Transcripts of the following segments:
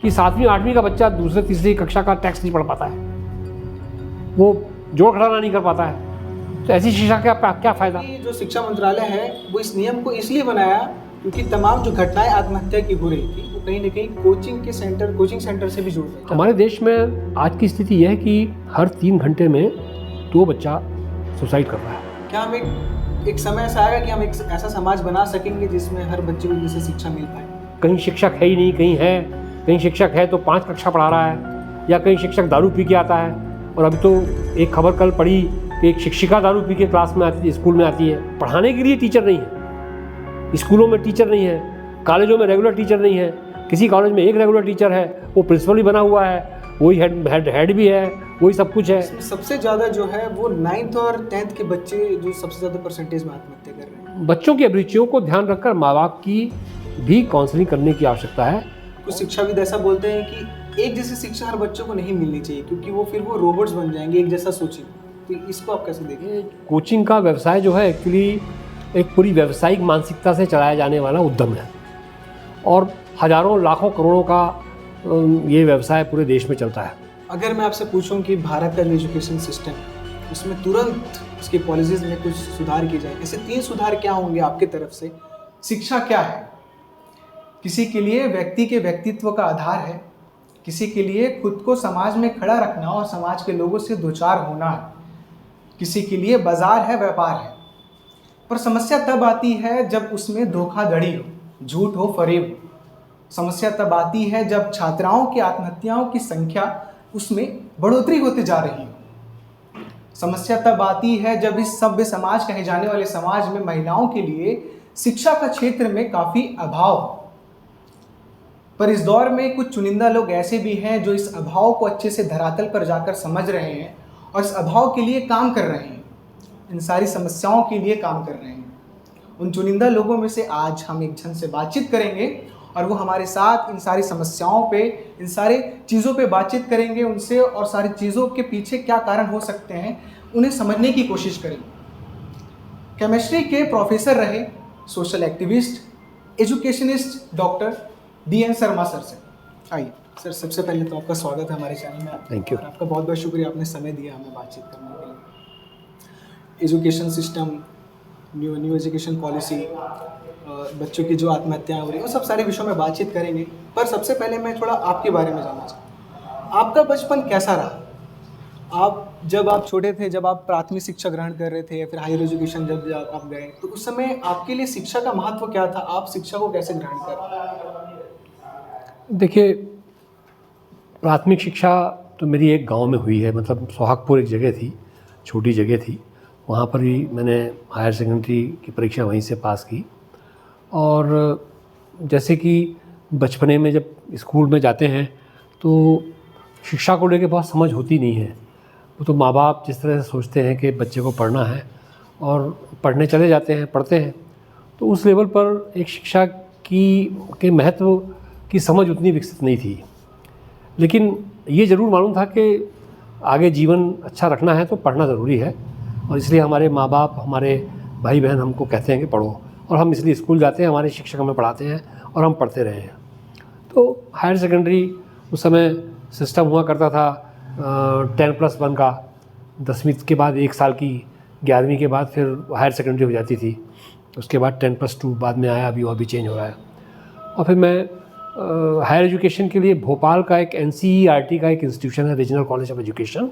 कि 7वीं 8वीं का बच्चा दूसरे तीसरी कक्षा का टेक्स्ट नहीं पढ़ पाता है, वो जोड़ घटाना नहीं कर पाता है, तो ऐसी शिक्षा का क्या फ़ायदा। जो शिक्षा मंत्रालय है वो इस नियम को इसलिए बनाया क्योंकि तमाम जो घटनाएं आत्महत्या की हो रही थी वो कहीं ना कहीं कोचिंग सेंटर से भी जुड़ रही थी। हमारे देश में आज की स्थिति यह है कि हर 3 घंटे में 2 बच्चा सुसाइड कर रहा है। क्या हम एक समय ऐसा आएगा कि हम एक ऐसा समाज बना सकेंगे जिसमें हर बच्चे को जैसे शिक्षा मिल पाए? कहीं शिक्षक है ही नहीं, कहीं है, कहीं शिक्षक है तो 5 कक्षा पढ़ा रहा है, या कहीं शिक्षक दारू पी के आता है। और अभी तो एक खबर कल पढ़ी कि एक शिक्षिका दारू पी के क्लास में आती है, स्कूल में आती है। पढ़ाने के लिए टीचर नहीं है, स्कूलों में टीचर नहीं है, कॉलेजों में रेगुलर टीचर नहीं है। किसी कॉलेज में एक रेगुलर टीचर है, वो प्रिंसिपल भी बना हुआ है, वही हेड भी है, वही सब कुछ है। सबसे ज़्यादा जो है वो 9th और 10th के बच्चे जो सबसे ज़्यादा परसेंटेज में आत्महत्या कर रहे हैं। बच्चों की अभिरुचियों को ध्यान रखकर माँ बाप की भी काउंसलिंग करने की आवश्यकता है। कुछ शिक्षाविद ऐसा बोलते हैं कि एक जैसी शिक्षा हर बच्चों को नहीं मिलनी चाहिए क्योंकि वो फिर वो रोबोट्स बन जाएंगे, एक जैसा सोचेंगे। तो इसको आप कैसे देखें? कोचिंग का व्यवसाय जो है एक्चुअली एक पूरी व्यावसायिक मानसिकता से चलाया जाने वाला उद्यम है, और हजारों लाखों करोड़ों का ये व्यवसाय पूरे देश में चलता है। अगर मैं आपसे पूछूं कि भारत का जो एजुकेशन सिस्टम है उसमें तुरंत उसकी पॉलिसीज में कुछ सुधार किए जाए, ऐसे 3 सुधार क्या होंगे आपके तरफ से? शिक्षा क्या है? किसी के लिए व्यक्ति के व्यक्तित्व का आधार है, किसी के लिए खुद को समाज में खड़ा रखना और समाज के लोगों से दो चार होना है, किसी के लिए बाजार है, व्यापार है। पर समस्या तब आती है जब उसमें धोखाधड़ी हो, झूठ हो, फरेब हो। समस्या तब आती है जब छात्राओं की आत्महत्याओं की संख्या उसमें बढ़ोतरी होती जा रही हो। समस्या तब आती है जब इस सभ्य समाज कहे जाने वाले समाज में महिलाओं के लिए शिक्षा का क्षेत्र में काफ़ी अभाव हो। पर इस दौर में कुछ चुनिंदा लोग ऐसे भी हैं जो इस अभाव को अच्छे से धरातल पर जाकर समझ रहे हैं और इस अभाव के लिए काम कर रहे हैं, इन सारी समस्याओं के लिए काम कर रहे हैं। उन चुनिंदा लोगों में से आज हम एक जन से बातचीत करेंगे और वो हमारे साथ इन सारी समस्याओं पे, इन सारी चीज़ों पे बातचीत करेंगे उनसे, और सारी चीज़ों के पीछे क्या कारण हो सकते हैं उन्हें समझने की कोशिश करेंगे। केमिस्ट्री के प्रोफेसर रहे, social activist, educationist doctor DN Sharma sir से आइए। सर, सबसे पहले तो आपका स्वागत है हमारे चैनल में। Thank you. आपका बहुत बहुत शुक्रिया, आपने समय दिया हमें बातचीत करने के लिए। Education system, new education policy, बच्चों की जो आत्महत्याएं हो रही हैं, वो सब सारे विषयों में बातचीत करेंगे। पर सबसे पहले मैं थोड़ा आपके बारे में जानना चाहता हूँ। आपका बचपन कैसा रहा? जब आप छोटे थे, जब आप प्राथमिक शिक्षा ग्रहण कर रहे थे या फिर हायर एजुकेशन जब आप गए, तो उस समय आपके लिए शिक्षा का महत्व क्या था? आप शिक्षा को कैसे ग्रहण कर रहे? देखिए, प्राथमिक शिक्षा तो मेरी एक गांव में हुई है, मतलब सोहागपुर एक जगह थी, छोटी जगह थी, वहाँ पर ही मैंने हायर सेकेंडरी की परीक्षा वहीं से पास की। और जैसे कि बचपने में जब स्कूल में जाते हैं तो शिक्षा को लेकर बहुत समझ होती नहीं है। वो तो माँ बाप जिस तरह से सोचते हैं कि बच्चे को पढ़ना है और पढ़ने चले जाते हैं, पढ़ते हैं, तो उस लेवल पर एक शिक्षा के महत्व की समझ उतनी विकसित नहीं थी। लेकिन ये ज़रूर मालूम था कि आगे जीवन अच्छा रखना है तो पढ़ना ज़रूरी है, और इसलिए हमारे माँ बाप, हमारे भाई बहन हमको कहते हैं कि पढ़ो, और हम इसलिए स्कूल जाते हैं, हमारे शिक्षक हमें पढ़ाते हैं और हम पढ़ते रहे हैं। तो हायर सेकेंडरी उस समय सिस्टम हुआ करता था 10+1 का, 10वीं के बाद 1 साल की, 11वीं के बाद फिर हायर सेकेंडरी हो जाती थी, उसके बाद 10+2 बाद में आया, अभी वो भी चेंज हो रहा है। और फिर मैं हायर एजुकेशन के लिए भोपाल का एक NCERT का एक इंस्टीट्यूशन है, रीजनल कॉलेज ऑफ एजुकेशन,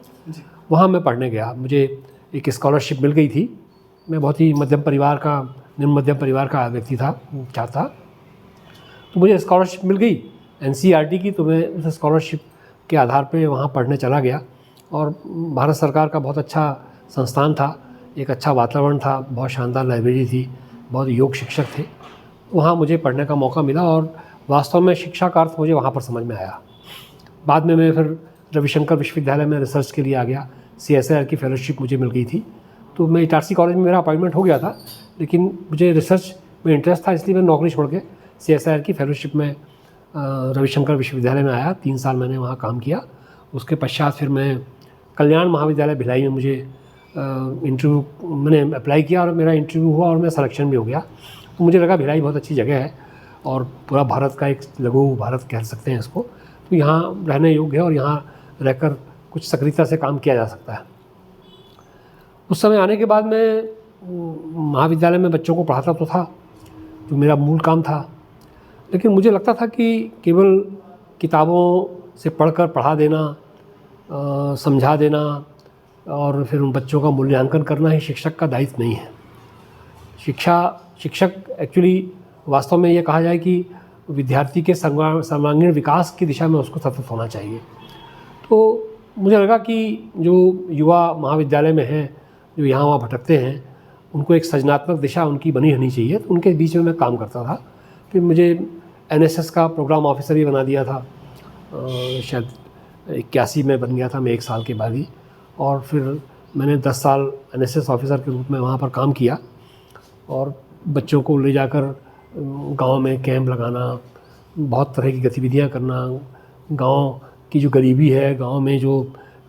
वहाँ मैं पढ़ने गया। मुझे एक स्कॉलरशिप मिल गई थी। मैं बहुत ही निम्न मध्यम परिवार का व्यक्ति था, छात्र, तो मुझे स्कॉलरशिप मिल गई NCERT की। तो मैं उस स्कॉलरशिप के आधार पे वहाँ पढ़ने चला गया, और भारत सरकार का बहुत अच्छा संस्थान था, एक अच्छा वातावरण था, बहुत शानदार लाइब्रेरी थी, बहुत योग्य शिक्षक थे। वहाँ मुझे पढ़ने का मौका मिला और वास्तव में शिक्षा का अर्थ मुझे वहाँ पर समझ में आया। बाद में मैं फिर रविशंकर विश्वविद्यालय में रिसर्च के लिए आ गया। CSIR की फेलोशिप मुझे मिल गई थी, तो मैं इटारसी कॉलेज में मेरा अपॉइंटमेंट हो गया था, लेकिन मुझे रिसर्च में इंटरेस्ट था, इसलिए मैं नौकरी छोड़ के CSIR की फेलोशिप में रविशंकर विश्वविद्यालय में आया। 3 साल मैंने वहाँ काम किया। उसके पश्चात फिर मैं कल्याण महाविद्यालय भिलाई में मैंने अप्लाई किया और मेरा इंटरव्यू हुआ और मैं सिलेक्शन भी हो गया। तो मुझे लगा भिलाई बहुत अच्छी जगह है और पूरा भारत का एक लघु भारत कह सकते हैं इसको, तो तो यहाँ रहने योग्य है और यहाँ रहकर कुछ सक्रियता से काम किया जा सकता है। उस समय आने के बाद मैं महाविद्यालय में बच्चों को पढ़ाता तो था, जो मेरा मूल काम था, लेकिन मुझे लगता था कि केवल किताबों से पढ़कर पढ़ा देना, समझा देना और फिर उन बच्चों का मूल्यांकन करना ही शिक्षक का दायित्व नहीं है। शिक्षक एक्चुअली वास्तव में ये कहा जाए कि विद्यार्थी के सर्वांगीण विकास की दिशा में उसको सतत होना चाहिए। तो मुझे लगा कि जो युवा महाविद्यालय में हैं, जो यहाँ वहाँ भटकते हैं, उनको एक सृजनात्मक दिशा उनकी बनी रहनी चाहिए। तो उनके बीच में मैं काम करता था। फिर मुझे एनएसएस का प्रोग्राम ऑफिसर ही बना दिया था, शायद 81 में बन गया था मैं 1 साल के बाद ही। और फिर मैंने 10 साल एनएसएस ऑफिसर के रूप में वहाँ पर काम किया और बच्चों को ले जाकर गांव में कैंप लगाना, बहुत तरह की गतिविधियाँ करना, गांव की जो गरीबी है, गांव में जो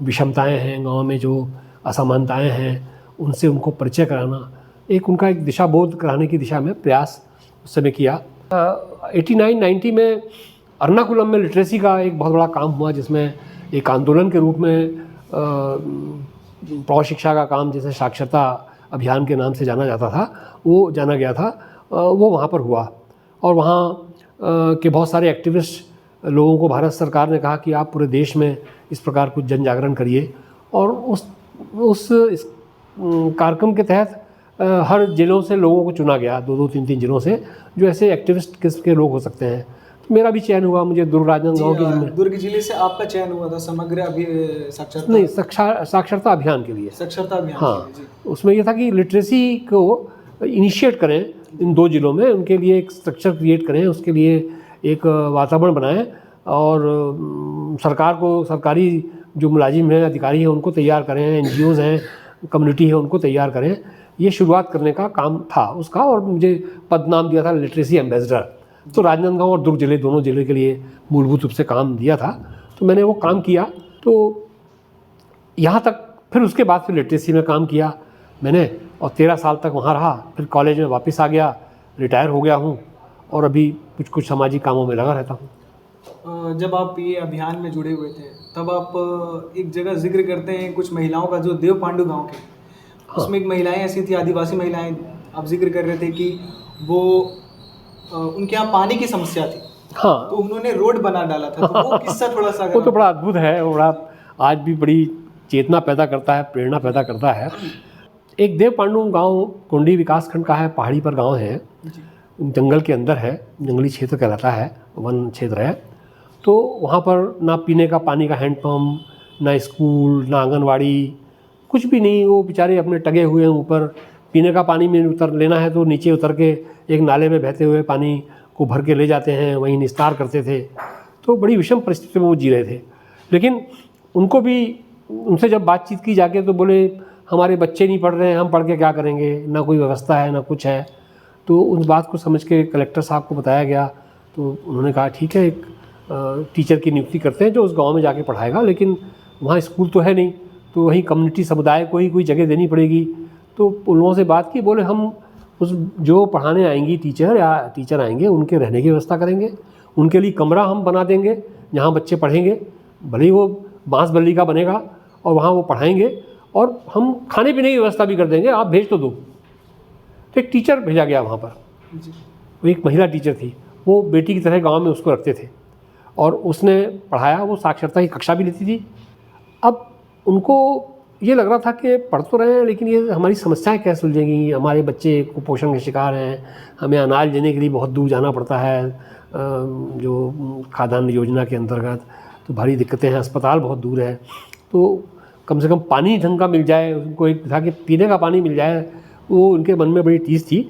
विषमताएं हैं, गांव में जो असमानताएं हैं, उनसे उनको परिचय कराना, उनका एक दिशा बोध कराने की दिशा में प्रयास उस समय किया। 89-90 में एर्नाकुलम में लिटरेसी का एक बहुत बड़ा काम हुआ, जिसमें एक आंदोलन के रूप में प्रौढ़ शिक्षा का काम, जैसे साक्षरता अभियान के नाम से जाना जाता था, वो जाना गया था, वो वहाँ पर हुआ। और वहाँ के बहुत सारे एक्टिविस्ट लोगों को भारत सरकार ने कहा कि आप पूरे देश में इस प्रकार कुछ जन जागरण करिए। और उस कार्यक्रम के तहत हर जिलों से लोगों को चुना गया, 2-2, 3-3 जिलों से, जो ऐसे एक्टिविस्ट किस्म के लोग हो सकते हैं। तो मेरा भी चयन हुआ। मुझे दुर्ग राजनांदगांव की दुर्ग जिले से आपका चयन हुआ था समग्र साक्षरता, नहीं, साक्षरता अभियान के लिए, साक्षरता अभियान। हाँ, उसमें ये था कि लिटरेसी को इनिशिएट करें इन 2 जिलों में, उनके लिए एक स्ट्रक्चर क्रिएट करें, उसके लिए एक वातावरण बनाएं और सरकार को, सरकारी जो मुलाजिम हैं, अधिकारी हैं, उनको तैयार करें, एनजीओज़ हैं, कम्युनिटी है, उनको तैयार करें। ये शुरुआत करने का काम था उसका। और मुझे पद नाम दिया था लिटरेसी एम्बेसडर। तो राजनांदगांव और दुर्ग जिले, दोनों जिले के लिए मूलभूत रूप से काम दिया था। तो मैंने वो काम किया। तो यहाँ तक, फिर उसके बाद फिर लिटरेसी में काम किया मैंने और 13 साल तक वहाँ रहा। फिर कॉलेज में वापस आ गया, रिटायर हो गया हूँ और अभी कुछ सामाजिक कामों में लगा रहता हूँ। जब आप ये अभियान में जुड़े हुए थे, तब आप एक जगह जिक्र करते हैं कुछ महिलाओं का, जो देव पांडु गाँव के, उसमें एक महिलाएं ऐसी थी, आदिवासी महिलाएं, आप जिक्र कर रहे थे कि वो उनके यहाँ पानी की समस्या थी। हाँ, तो उन्होंने रोड बना डाला था। तो वो किस्सा थोड़ा सा वो तो बड़ा अद्भुत है, बड़ा आज भी बड़ी चेतना पैदा करता है, प्रेरणा पैदा करता है। एक देव पांडु गाँव कुंडी विकासखंड का है, पहाड़ी पर गाँव है, जंगल के अंदर है, जंगली क्षेत्र कहलाता है, वन क्षेत्र है। तो वहाँ पर ना पीने का पानी का हैंडपम्प, ना स्कूल, ना आंगनवाड़ी, कुछ भी नहीं। वो बेचारे अपने टगे हुए हैं ऊपर। पीने का पानी में उतर लेना है तो नीचे उतर के एक नाले में बहते हुए पानी को भर के ले जाते हैं, वहीं निस्तार करते थे। तो बड़ी विषम परिस्थिति में वो जी रहे थे। लेकिन उनको भी, उनसे जब बातचीत की जाके तो बोले हमारे बच्चे नहीं पढ़ रहे हैं, हम पढ़ के क्या करेंगे, ना कोई व्यवस्था है ना कुछ है। तो उस बात को समझ के कलेक्टर साहब को बताया गया। तो उन्होंने कहा ठीक है, एक टीचर की नियुक्ति करते हैं जो उस गांव में जाके पढ़ाएगा, लेकिन वहाँ स्कूल तो है नहीं, तो वहीं कम्युनिटी समुदाय को ही कोई जगह देनी पड़ेगी। तो उन लोगों से बात की, बोले हम उस जो पढ़ाने आएंगी टीचर आएंगे, उनके रहने की व्यवस्था करेंगे, उनके लिए कमरा हम बना देंगे जहाँ बच्चे पढ़ेंगे, भले ही वो बांस बल्ली का बनेगा, और वहाँ वो पढ़ाएंगे और हम खाने पीने की व्यवस्था भी कर देंगे, आप भेज तो दो। तो एक टीचर भेजा गया वहाँ पर, वो एक महिला टीचर थी, वो बेटी की तरह गांव में उसको रखते थे और उसने पढ़ाया। वो साक्षरता की कक्षा भी लेती थी। अब उनको ये लग रहा था कि पढ़ तो रहे हैं, लेकिन ये हमारी समस्याएं कैसे सुलझेंगी, हमारे बच्चे कुपोषण के शिकार हैं, हमें अनाज लेने के लिए बहुत दूर जाना पड़ता है जो खाद्यान्न योजना के अंतर्गत, तो भारी दिक्कतें हैं, अस्पताल बहुत दूर है, तो कम से कम पानी ढंग का मिल जाए, उनको एक था कि पीने का पानी मिल जाए, वो उनके मन में बड़ी टीस थी।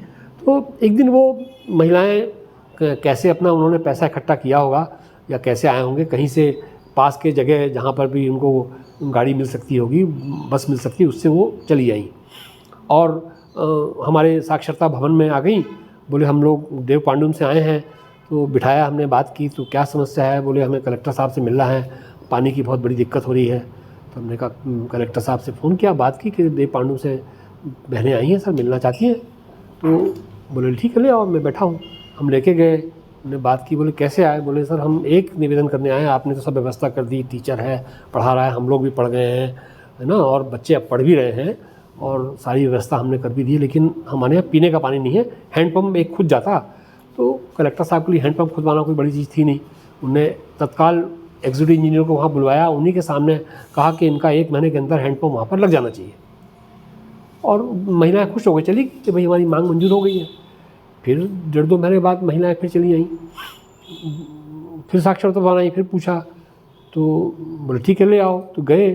तो एक दिन वो महिलाएं कैसे अपना उन्होंने पैसा इकट्ठा किया होगा या कैसे आए होंगे, कहीं से पास के जगह जहाँ पर भी उनको गाड़ी मिल सकती होगी, बस मिल सकती है, उससे वो चली आई और हमारे साक्षरता भवन में आ गई। बोले हम लोग देव पांडु से आए हैं। तो बिठाया, हमने बात की, तो क्या समस्या है? बोले हमें कलेक्टर साहब से मिलना है, पानी की बहुत बड़ी दिक्कत हो रही है। तो हमने कहा, कलेक्टर साहब से फ़ोन किया, बात की कि देव पांडु से बहनें आई हैं सर, मिलना चाहती हैं। तो बोले ठीक है, ले आओ, मैं बैठा हूँ। हम लेके गए हमने बात की, बोले कैसे आए? बोले सर हम एक निवेदन करने आए हैं, आपने तो सब व्यवस्था कर दी, टीचर है पढ़ा रहा है, हम लोग भी पढ़ गए हैं, है ना, और बच्चे अब पढ़ भी रहे हैं और सारी व्यवस्था हमने कर भी दी, लेकिन हमारे यहाँ पीने का पानी नहीं है, हैंडपम्प एक खुद जाता। तो कलेक्टर साहब के लिए हैंडपम्प खुदवाना कोई बड़ी चीज़ थी नहीं। उनने तत्काल एग्जीक्यूटिव इंजीनियर को वहाँ बुलवाया, उन्हीं के सामने कहा कि इनका 1 महीने के अंदर हैंडपम्प वहाँ पर लग जाना चाहिए। और महिलाएं खुश हो गई, चली कि भाई हमारी मांग मंजूर हो गई है। फिर 1.5-2 महीने बाद महिलाएं फिर चली आई, फिर साक्षरता बनाई, फिर पूछा, तो बोले ठीक है ले आओ। तो गए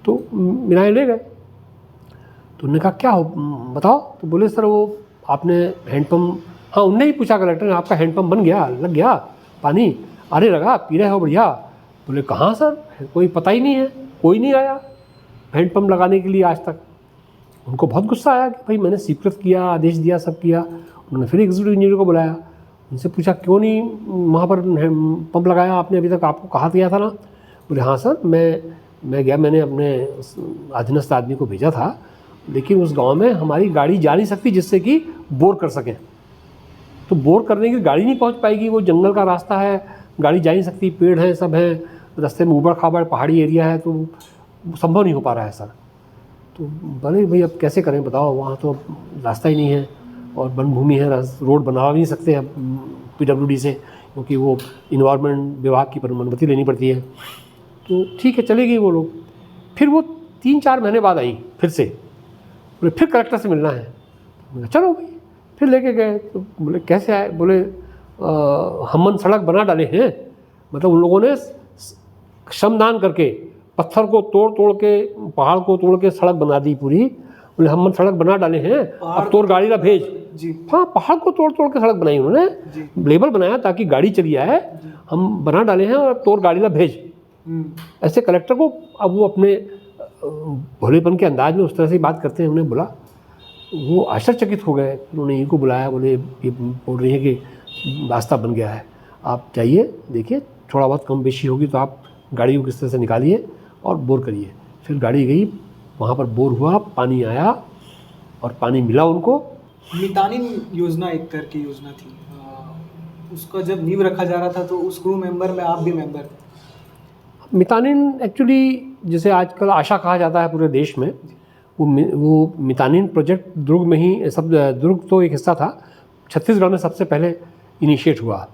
तो महिलाएं ले गए। तो उन्होंने कहा क्या हो बताओ? तो बोले सर वो आपने हैंडपम्प, हाँ उनने ही पूछा कलेक्टर ने, आपका हैंडपम्प बन गया, लग गया पानी, आने लगा, पी रहे हो बढ़िया? बोले कहाँ सर, कोई पता ही नहीं है, कोई नहीं आया हैंडपम्प लगाने के लिए आज तक। उनको बहुत गुस्सा आया कि भाई मैंने स्वीकृत किया, आदेश दिया, सब किया। उन्होंने फिर एग्जीक्यूटिव इंजीनियर को बुलाया, उनसे पूछा क्यों नहीं वहाँ पर पंप लगाया आपने, अभी तक आपको कहा दिया था ना? बोले हाँ सर मैं गया, मैंने अपने अधीनस्थ आदमी को भेजा था, लेकिन उस गांव में हमारी गाड़ी जा नहीं सकती जिससे कि बोर कर सकें। तो बोर करने की गाड़ी नहीं पहुंच पाएगी, वो जंगल का रास्ता है, गाड़ी जा नहीं सकती, पेड़ हैं, सब हैं, रास्ते में ऊबड़ खाबड़ पहाड़ी एरिया है, तो संभव नहीं हो पा रहा है सर। तो बोले भाई अब कैसे करें बताओ, वहाँ तो रास्ता ही नहीं है और वन भूमि है, रोड बना नहीं सकते हम PWD से, क्योंकि वो इन्वायरमेंट विभाग की अनुमति लेनी पड़ती है। तो ठीक है चले गई वो लोग। फिर वो 3-4 महीने बाद आई फिर से, बोले फिर कलेक्टर से मिलना है। बोले चलो भाई, फिर लेके गए। तो बोले कैसे आए? बोले हमन सड़क बना डाले हैं, मतलब उन लोगों ने श्रमदान करके पत्थर को तोड़ के, पहाड़ को तोड़ के सड़क बना दी पूरी। बोले हमन सड़क बना डाले हैं, अब तोड़ गाड़ी ला भेज जी। हाँ, पहाड़ को तोड़ के सड़क बनाई उन्होंने, लेबल बनाया ताकि गाड़ी चली आए, हम बना डाले हैं और तोड़ गाड़ी ला भेज। ऐसे कलेक्टर को अब वो अपने भोलेपन के अंदाज में उस तरह से बात करते हैं। उन्हें बोला, वो आश्चर्यचकित हो गए। उन्होंने इनको बुलाया, बोले ये बोल रही है कि रास्ता बन गया है, आप जाइए देखिए, थोड़ा बहुत कम बेशी होगी तो आप गाड़ी को किस तरह से निकालिए और बोर करिए। फिर गाड़ी गई, वहाँ पर बोर हुआ, पानी आया और पानी मिला उनको। मितानिन योजना एक करके योजना थी, उसका जब नींव रखा जा रहा था तो उस क्रू मेंबर में आप भी मेंबर थे। मितानिन एक्चुअली जिसे आजकल आशा कहा जाता है पूरे देश में, वो मितानिन प्रोजेक्ट दुर्ग में ही, सब दुर्ग तो एक हिस्सा था, छत्तीसगढ़ में सबसे पहले इनिशिएट हुआ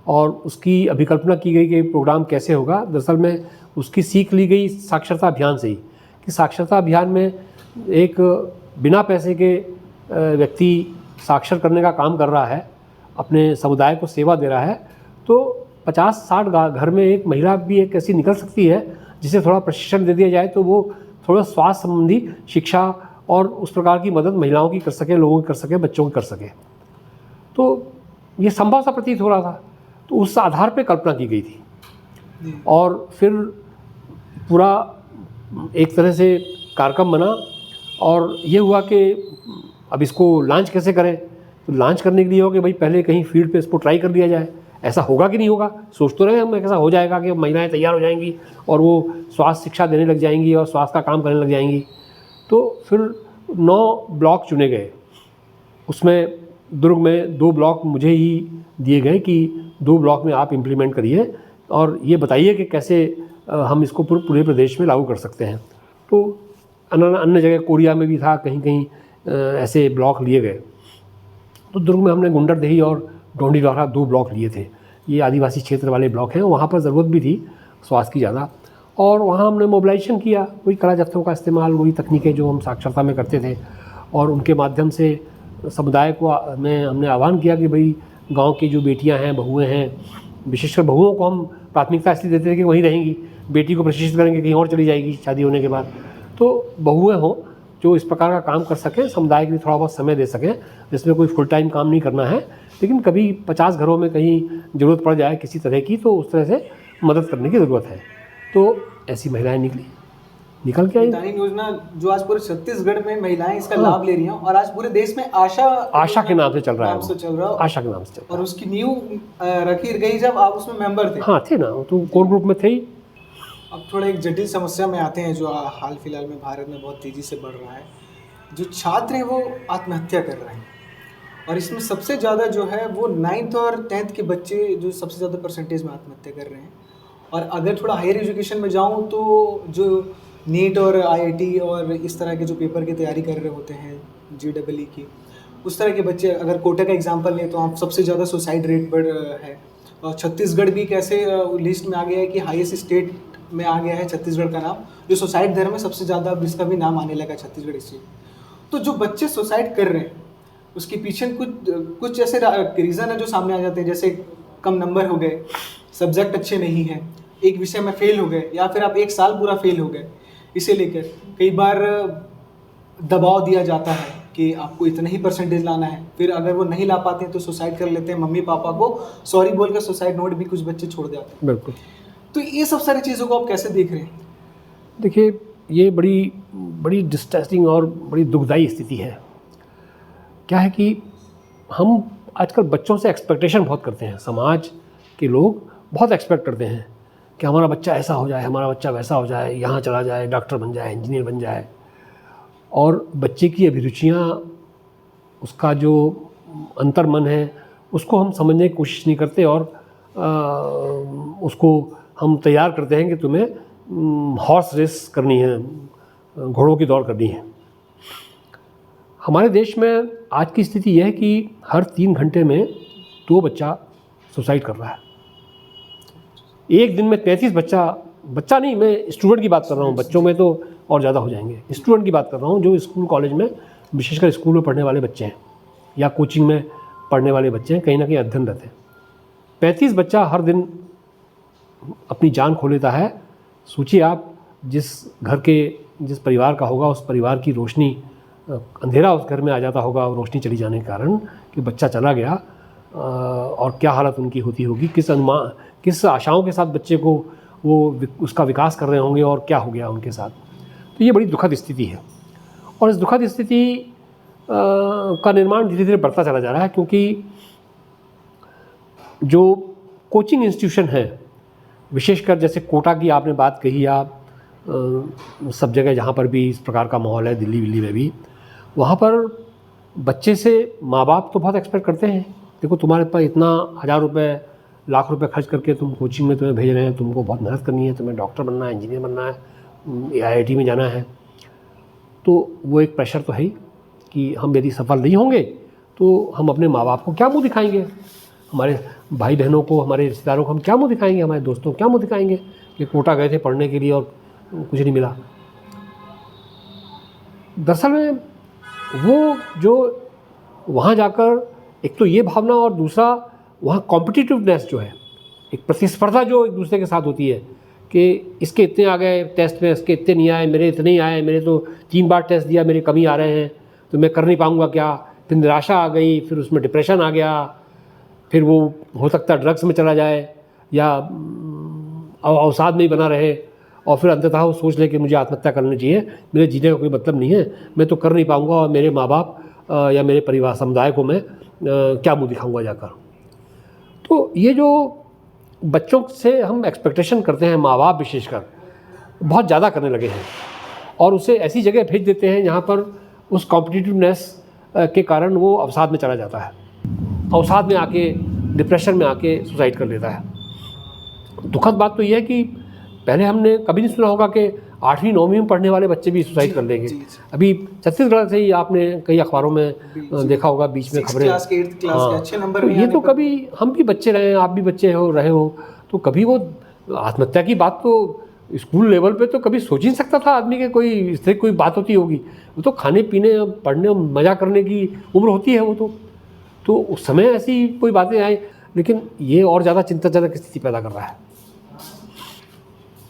और उसकी अभिकल्पना की गई कि प्रोग्राम कैसे होगा। दरअसल में उसकी सीख ली गई साक्षरता अभियान से ही, कि साक्षरता अभियान में एक बिना पैसे के व्यक्ति साक्षर करने का काम कर रहा है, अपने समुदाय को सेवा दे रहा है। तो 50-60 घर में एक महिला भी एक ऐसी निकल सकती है जिसे थोड़ा प्रशिक्षण दे दिया जाए तो वो थोड़ा स्वास्थ्य संबंधी शिक्षा और उस प्रकार की मदद महिलाओं की कर सके, लोगों की कर सके, बच्चों की कर सके। तो ये संभव सा प्रतीत हो रहा था, तो उस आधार पे कल्पना की गई थी। और फिर पूरा एक तरह से कार्यक्रम बना और ये हुआ कि अब इसको लॉन्च कैसे करें। तो लॉन्च करने के लिए हो कि भाई पहले कहीं फील्ड पे इसको ट्राई कर दिया जाए, ऐसा होगा कि नहीं होगा। सोच तो रहे हम ऐसा हो जाएगा कि महिलाएं तैयार हो जाएंगी और वो स्वास्थ्य शिक्षा देने लग जाएंगी और स्वास्थ्य का काम करने लग जाएंगी। तो फिर 9 ब्लॉक चुने गए, उसमें दुर्ग में 2 ब्लॉक मुझे ही दिए गए कि 2 ब्लॉक में आप इम्प्लीमेंट करिए और ये बताइए कि कैसे हम इसको पूरे प्रदेश में लागू कर सकते हैं। तो अन्य जगह कोरिया में भी था, कहीं कहीं ऐसे ब्लॉक लिए गए। तो दुर्ग में हमने गुंडरदेही और डोंडीलोहारा 2 ब्लॉक लिए थे। ये आदिवासी क्षेत्र वाले ब्लॉक हैं, वहाँ पर ज़रूरत भी थी स्वास्थ्य की ज़्यादा, और वहाँ हमने मोबिलाइजेशन किया, वही कला जत्थों का इस्तेमाल, वही तकनीकें जो हम साक्षरता में करते थे, और उनके माध्यम से समुदाय को में हमने आह्वान किया कि भाई गांव की जो बेटियां हैं, बहुएं हैं, विशेषकर बहुओं को हम प्राथमिकता इसलिए देते थे कि वहीं रहेंगी, बेटी को प्रशिक्षित करेंगे कहीं और चली जाएगी शादी होने के बाद। तो बहुएं हों जो इस प्रकार का काम कर सकें, समुदाय के लिए थोड़ा बहुत समय दे सकें, जिसमें कोई फुल टाइम काम नहीं करना है, लेकिन कभी 50 घरों में कहीं ज़रूरत पड़ जाए किसी तरह की, तो उस तरह से मदद करने की ज़रूरत है। तो ऐसी महिलाएं निकल के आई। मितानिन योजना जो आज पूरे छत्तीसगढ़ में महिलाएं इसका लाभ ले रही हैं और आज पूरे देश में आशा के नाम से चल रहा है, आशा के नाम से चल रहा है। और उसकी नींव रखी गई जब आप उसमें मेंबर थे। हाँ थे ना, तो कोर ग्रुप में थे ही। अब थोड़ा एक जटिल समस्या में आते हैं जो हाल फिलहाल में भारत में बहुत तेज़ी से बढ़ रहा है। जो छात्र हैं वो आत्महत्या कर रहे हैं और इसमें सबसे ज़्यादा जो है वो 9th और 10th के बच्चे जो सबसे ज़्यादा परसेंटेज में आत्महत्या कर रहे हैं। और अगर थोड़ा हायर एजुकेशन में जाऊँ तो जो नीट और आईआईटी और इस तरह के जो पेपर की तैयारी कर रहे होते हैं जेईई की, उस तरह के बच्चे, अगर कोटा का एग्जांपल लें तो आप सबसे ज़्यादा सुसाइड रेट बढ़ है। और छत्तीसगढ़ भी एक ऐसे लिस्ट में आ गया है कि हाईएस्ट स्टेट में आ गया है छत्तीसगढ़ का नाम, जो सुसाइड दर में सबसे ज़्यादा, जिसका भी नाम आने लगा छत्तीसगढ़ स्टेट। तो जो बच्चे सुसाइड कर रहे हैं उसके पीछे कुछ ऐसे रीज़न है जो सामने आ जाते हैं, जैसे कम नंबर हो गए, सब्जेक्ट अच्छे नहीं हैं, एक विषय में फेल हो गए, या फिर आप एक साल पूरा फेल हो गए। इसे लेकर कई बार दबाव दिया जाता है कि आपको इतना ही परसेंटेज लाना है, फिर अगर वो नहीं ला पाते हैं तो सुसाइड कर लेते हैं। मम्मी पापा को सॉरी बोल कर सुसाइड नोट भी कुछ बच्चे छोड़ जाते हैं। बिल्कुल। तो ये सब सारी चीज़ों को आप कैसे देख रहे हैं? देखिए, ये बड़ी बड़ी डिस्ट्रेसिंग और बड़ी दुखदाई स्थिति है। क्या है कि हम आजकल बच्चों से एक्सपेक्टेशन बहुत करते हैं। समाज के लोग बहुत एक्सपेक्ट करते हैं कि हमारा बच्चा ऐसा हो जाए, हमारा बच्चा वैसा हो जाए, यहाँ चला जाए, डॉक्टर बन जाए, इंजीनियर बन जाए। और बच्चे की अभिरुचियाँ, उसका जो अंतर्मन है, उसको हम समझने की कोशिश नहीं करते और उसको हम तैयार करते हैं कि तुम्हें हॉर्स रेस करनी है, घोड़ों की दौड़ करनी है। हमारे देश में आज की स्थिति यह है कि हर 3 घंटे में 2 बच्चा सुसाइड कर रहा है। एक दिन में 33 बच्चा नहीं, मैं स्टूडेंट की बात कर रहा हूँ, बच्चों में तो और ज़्यादा हो जाएंगे। स्टूडेंट की बात कर रहा हूँ, जो स्कूल कॉलेज में, विशेषकर स्कूल में पढ़ने वाले बच्चे हैं या कोचिंग में पढ़ने वाले बच्चे हैं, कहीं ना कहीं अध्ययनरत हैं। 35 बच्चा हर दिन अपनी जान खो लेता है। सोचिए आप, जिस घर के, जिस परिवार का होगा, उस परिवार की रोशनी, अंधेरा उस घर में आ जाता होगा, रोशनी चली जाने के कारण कि बच्चा चला गया, और क्या हालत उनकी होती होगी, किस आशाओं के साथ बच्चे को वो उसका विकास कर रहे होंगे और क्या हो गया उनके साथ। तो ये बड़ी दुखद स्थिति है और इस दुखद स्थिति का निर्माण धीरे धीरे बढ़ता चला जा रहा है, क्योंकि जो कोचिंग इंस्टीट्यूशन है, विशेषकर जैसे कोटा की आपने बात कही, आप सब जगह जहाँ पर भी इस प्रकार का माहौल है, दिल्ली विल्ली में भी, वहाँ पर बच्चे से माँ बाप तो बहुत एक्सपेक्ट करते हैं। देखो, तुम्हारे पास इतना 1000 रुपये, लाख रुपए खर्च करके तुम कोचिंग में तुम्हें भेज रहे हैं, तुमको बहुत मेहनत करनी है, तुम्हें डॉक्टर बनना है, इंजीनियर बनना है, आईआईटी में जाना है। तो वो एक प्रेशर तो है ही कि हम यदि सफल नहीं होंगे तो हम अपने माँ बाप को क्या मुँह दिखाएंगे, हमारे भाई बहनों को, हमारे रिश्तेदारों को हम क्या मुँह दिखाएंगे, हमारे दोस्तों को क्या मुँह दिखाएंगे कि कोटा गए थे पढ़ने के लिए और कुछ नहीं मिला। दरअसल में वो जो वहाँ जाकर, एक तो ये भावना, और दूसरा वहाँ कॉम्पिटिटिवनेस जो है, एक प्रतिस्पर्धा जो एक दूसरे के साथ होती है कि इसके इतने आ गए टेस्ट में, इसके इतने नहीं आए, मेरे इतने ही आए, मेरे तो 3 बार टेस्ट दिया, मेरे कम ही आ रहे हैं, तो मैं कर नहीं पाऊँगा क्या। फिर निराशा आ गई, फिर उसमें डिप्रेशन आ गया, फिर वो हो सकता है ड्रग्स में चला जाए या अवसाद में ही बना रहे, और फिर अंततः वो सोच ले कि मुझे आत्महत्या करनी चाहिए, मेरे जीने का कोई मतलब नहीं है, मैं तो कर नहीं पाऊँगा और मेरे माँ बाप या मेरे परिवार समुदाय को मैं क्या मुँह दिखाऊँगा जाकर। तो ये जो बच्चों से हम एक्सपेक्टेशन करते हैं, माँ बाप विशेषकर बहुत ज़्यादा करने लगे हैं, और उसे ऐसी जगह भेज देते हैं जहाँ पर उस कॉम्पिटिटिवनेस के कारण वो अवसाद में चला जाता है, अवसाद में आके, डिप्रेशन में आके सुसाइड कर लेता है। दुखद बात तो ये है कि पहले हमने कभी नहीं सुना होगा कि 8वीं 9वीं में पढ़ने वाले बच्चे भी सुसाइड कर लेंगे। अभी छत्तीसगढ़ से ही आपने कई अखबारों में देखा होगा, बीच में खबरें। अच्छे नंबर ये तो कभी हम भी बच्चे रहे हैं, आप भी बच्चे रहे हो, तो कभी वो आत्महत्या की बात तो स्कूल लेवल पे तो कभी सोच ही नहीं सकता था आदमी के कोई इस तरह कोई बात होती होगी। वो तो खाने पीने, पढ़ने, मज़ा करने की उम्र होती है वो तो उस समय ऐसी कोई बातें आई, लेकिन ये और ज़्यादा चिंताजनक स्थिति पैदा कर रहा है।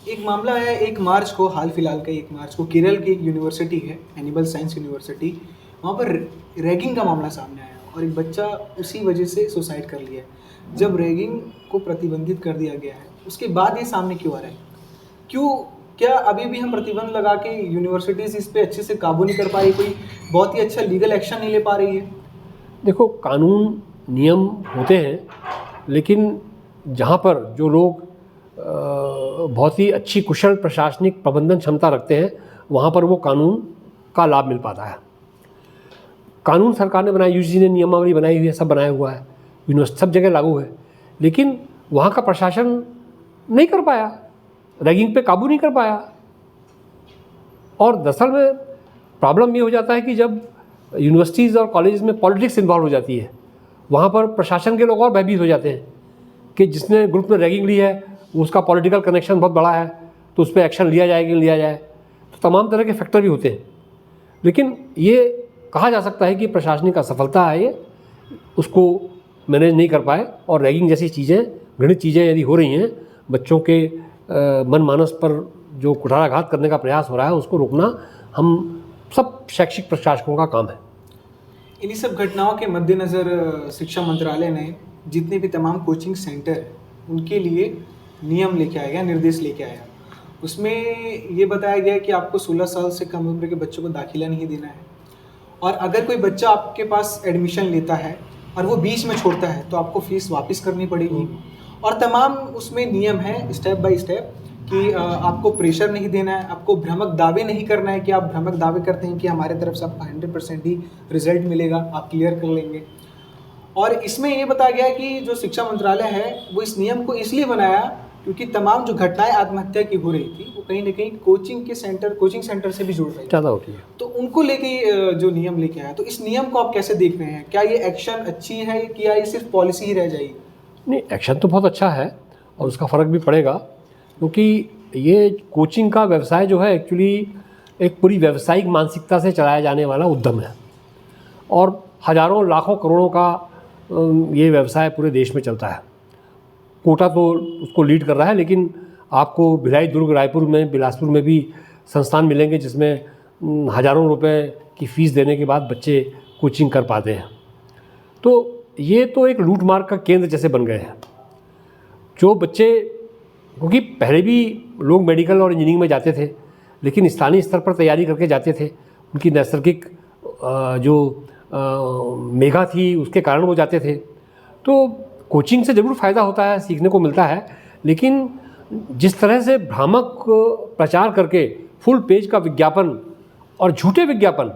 एक मामला है 1 मार्च को, हाल फिलहाल का 1 मार्च को, केरल की एक यूनिवर्सिटी है, एनिमल साइंस यूनिवर्सिटी, वहाँ पर रैगिंग का मामला सामने आया और एक बच्चा उसी वजह से सुसाइड कर लिया। जब रैगिंग को प्रतिबंधित कर दिया गया है, उसके बाद ये सामने क्यों आ रहा है? क्या अभी भी हम प्रतिबंध लगा के यूनिवर्सिटीज़ इस पर अच्छे से काबू नहीं कर पा रही, कोई बहुत ही अच्छा लीगल एक्शन नहीं ले पा रही है? देखो, कानून नियम होते हैं, लेकिन जहाँ पर जो लोग बहुत ही अच्छी कुशल प्रशासनिक प्रबंधन क्षमता रखते हैं, वहाँ पर वो कानून का लाभ मिल पाता है। कानून सरकार ने बनाया, यूजीसी ने नियमावली बनाई हुई है, सब बनाया हुआ है, यूनिवर्सिटी सब जगह लागू है, लेकिन वहाँ का प्रशासन नहीं कर पाया, रैगिंग पे काबू नहीं कर पाया। और दरअसल में प्रॉब्लम ये हो जाता है कि जब यूनिवर्सिटीज़ और कॉलेज में पॉलिटिक्स इन्वॉल्व हो जाती है, वहाँ पर प्रशासन के लोग और भयभीत हो जाते हैं कि जिसने ग्रुप में रैगिंग ली है उसका पॉलिटिकल कनेक्शन बहुत बड़ा है, तो उस पर एक्शन लिया जाए कि लिया जाए। तो तमाम तरह के फैक्टर भी होते हैं, लेकिन ये कहा जा सकता है कि प्रशासनिक असफलता है ये, उसको मैनेज नहीं कर पाए। और रैगिंग जैसी चीज़ें, घृणित चीज़ें यदि हो रही हैं, बच्चों के मन मानस पर जो कुठाराघात करने का प्रयास हो रहा है, उसको रोकना हम सब शैक्षिक प्रशासकों का काम है। इन्हीं सब घटनाओं के मद्देनज़र शिक्षा मंत्रालय ने जितने भी तमाम कोचिंग सेंटर हैं उनके लिए नियम लेके आया गया, निर्देश लेके आया। उसमें ये बताया गया कि आपको 16 साल से कम उम्र के बच्चों को दाखिला नहीं देना है, और अगर कोई बच्चा आपके पास एडमिशन लेता है और वो बीच में छोड़ता है तो आपको फीस वापस करनी पड़ेगी। और तमाम उसमें नियम है स्टेप बाय स्टेप कि आपको प्रेशर नहीं देना है, आपको भ्रामक दावे नहीं करना है कि आप भ्रामक दावे करते हैं कि हमारे तरफ से आपको 100% ही रिजल्ट मिलेगा, आप क्लियर कर लेंगे। और इसमें ये बताया गया कि जो शिक्षा मंत्रालय है वो इस नियम को इसलिए बनाया क्योंकि तमाम जो घटनाएं आत्महत्या की हो रही थी वो कहीं ना कहीं कोचिंग सेंटर से भी जुड़ रही ज़्यादा होती है, तो उनको लेके जो नियम लेके आया। तो इस नियम को आप कैसे देख रहे हैं? क्या ये एक्शन अच्छी है कि या ये सिर्फ पॉलिसी ही रह जाएगी? नहीं, एक्शन तो बहुत अच्छा है और उसका फ़र्क भी पड़ेगा, क्योंकि ये कोचिंग का व्यवसाय जो है एक्चुअली एक पूरी व्यावसायिक मानसिकता से चलाया जाने वाला उद्यम है, और हज़ारों लाखों करोड़ों का ये व्यवसाय पूरे देश में चलता है। कोटा तो उसको लीड कर रहा है, लेकिन आपको भिलाई, दुर्ग, रायपुर में, बिलासपुर में भी संस्थान मिलेंगे जिसमें हज़ारों रुपए की फ़ीस देने के बाद बच्चे कोचिंग कर पाते हैं। तो ये तो एक लूटमार का केंद्र जैसे बन गए हैं। जो बच्चे, क्योंकि पहले भी लोग मेडिकल और इंजीनियरिंग में जाते थे, लेकिन स्थानीय स्तर पर तैयारी करके जाते थे, उनकी नैसर्गिक जो मेधा थी उसके कारण वो जाते थे। तो कोचिंग से ज़रूर फ़ायदा होता है, सीखने को मिलता है, लेकिन जिस तरह से भ्रामक प्रचार करके फुल पेज का विज्ञापन और झूठे विज्ञापन,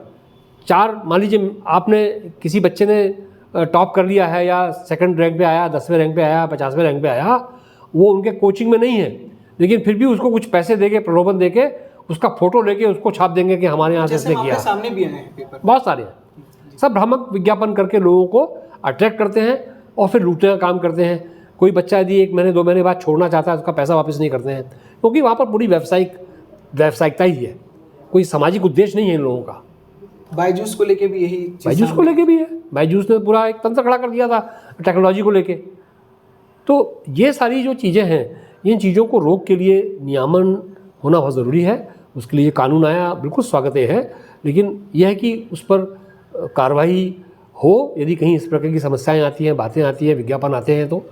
मान लीजिए आपने किसी बच्चे ने टॉप कर लिया है या सेकंड रैंक पे आया, 10वें रैंक पे आया, 50वें रैंक पे आया, वो उनके कोचिंग में नहीं है, लेकिन फिर भी उसको कुछ पैसे देके, प्रलोभन देके उसका फ़ोटो लेके उसको छाप देंगे कि हमारे यहाँ से इसने किया। सामने भी आए हैं पेपर, बहुत सारे हैं, सब भ्रामक विज्ञापन करके लोगों को अट्रैक्ट करते हैं और फिर लूटने का काम करते हैं। कोई बच्चा यदि 1 महीने 2 महीने बाद छोड़ना चाहता है, उसका पैसा वापस नहीं करते हैं, क्योंकि वहाँ पर पूरी व्यावसायिकता ही है, कोई सामाजिक उद्देश्य नहीं है इन लोगों का। बायजूस को लेके भी यही चीज़, बायजूस को लेके भी है, बायजूस ने पूरा एक तंत्र खड़ा कर दिया था टेक्नोलॉजी को लेके। तो ये सारी जो चीज़ें हैं, इन चीज़ों को रोक के लिए नियामन होना बहुत ज़रूरी है। उसके लिए कानून आया, बिल्कुल स्वागत है, लेकिन यह है कि उस पर कार्रवाई हो, यदि कहीं इस प्रकार की समस्याएं आती हैं, बातें आती हैं, विज्ञापन आते हैं तो,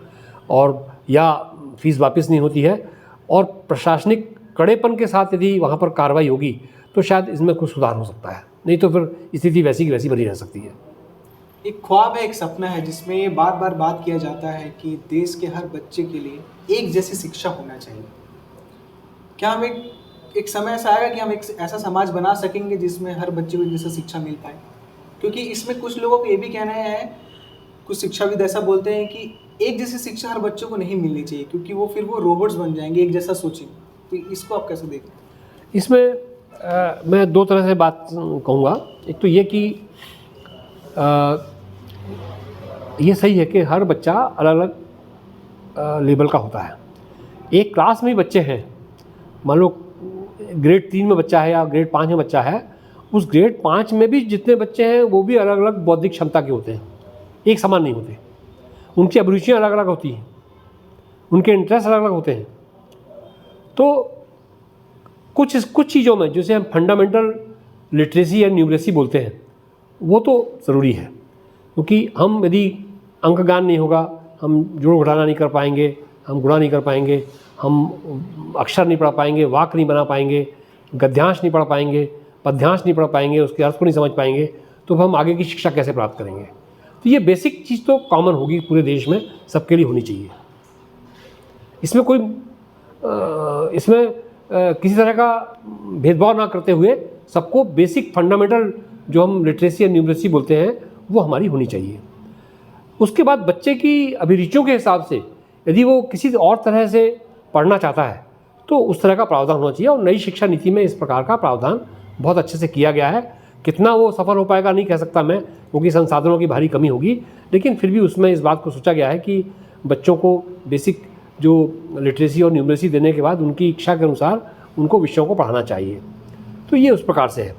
और या फीस वापस नहीं होती है, और प्रशासनिक कड़ेपन के साथ यदि वहाँ पर कार्रवाई होगी तो शायद इसमें कुछ सुधार हो सकता है, नहीं तो फिर स्थिति वैसी की वैसी बनी रह सकती है। एक ख्वाब है, एक सपना है जिसमें ये बार बार बात किया जाता है कि देश के हर बच्चे के लिए एक जैसी शिक्षा होना चाहिए। क्या हम एक समय ऐसा आएगा कि हम एक ऐसा समाज बना सकेंगे जिसमें हर बच्चे को एक जैसा शिक्षा मिल पाए? क्योंकि इसमें कुछ लोगों को ये भी कहना है, कुछ शिक्षाविद ऐसा बोलते हैं कि एक जैसी शिक्षा हर बच्चों को नहीं मिलनी चाहिए, क्योंकि वो फिर रोबोट्स बन जाएंगे, एक जैसा सोचेंगे। तो इसको आप कैसे देखते हैं? इसमें मैं 2 तरह से बात कहूँगा। एक तो ये कि ये सही है कि हर बच्चा अलग अलग लेवल का होता है। एक क्लास में बच्चे हैं, मान लो ग्रेड 3 में बच्चा है या ग्रेड 5 में बच्चा है, उस ग्रेड 5 में भी जितने बच्चे हैं वो भी अलग अलग बौद्धिक क्षमता के होते हैं, एक समान नहीं होते। उनकी अभिरुचियाँ अलग अलग होती हैं, उनके इंटरेस्ट अलग अलग होते हैं। तो कुछ चीज़ों में जैसे हम फंडामेंटल लिटरेसी या न्यूमरेसी बोलते हैं, वो तो ज़रूरी है, क्योंकि हम यदि अंक ज्ञान नहीं होगा, हम जोड़ घटाना नहीं कर पाएंगे, हम गुणा नहीं कर पाएंगे, हम अक्षर नहीं पढ़ पाएंगे, वाक्य नहीं बना पाएंगे, गद्यांश नहीं पढ़ पाएंगे, पद्यांश नहीं पढ़ पाएंगे, उसके अर्थ को नहीं समझ पाएंगे, तो हम आगे की शिक्षा कैसे प्राप्त करेंगे? तो ये बेसिक चीज़ तो कॉमन होगी, पूरे देश में सबके लिए होनी चाहिए। इसमें कोई किसी तरह का भेदभाव ना करते हुए सबको बेसिक फंडामेंटल जो हम लिटरेसी या न्यूमरेसी बोलते हैं वो हमारी होनी चाहिए। उसके बाद बच्चे की अभिरुचियों के हिसाब से यदि वो किसी और तरह से पढ़ना चाहता है तो उस तरह का प्रावधान होना चाहिए, और नई शिक्षा नीति में इस प्रकार का प्रावधान बहुत अच्छे से किया गया है। कितना वो सफल हो पाएगा नहीं कह सकता मैं, क्योंकि संसाधनों की भारी कमी होगी, लेकिन फिर भी उसमें इस बात को सोचा गया है कि बच्चों को बेसिक जो लिटरेसी और न्यूमरेसी देने के बाद उनकी इच्छा के अनुसार उनको विषयों को पढ़ाना चाहिए। तो ये उस प्रकार से है।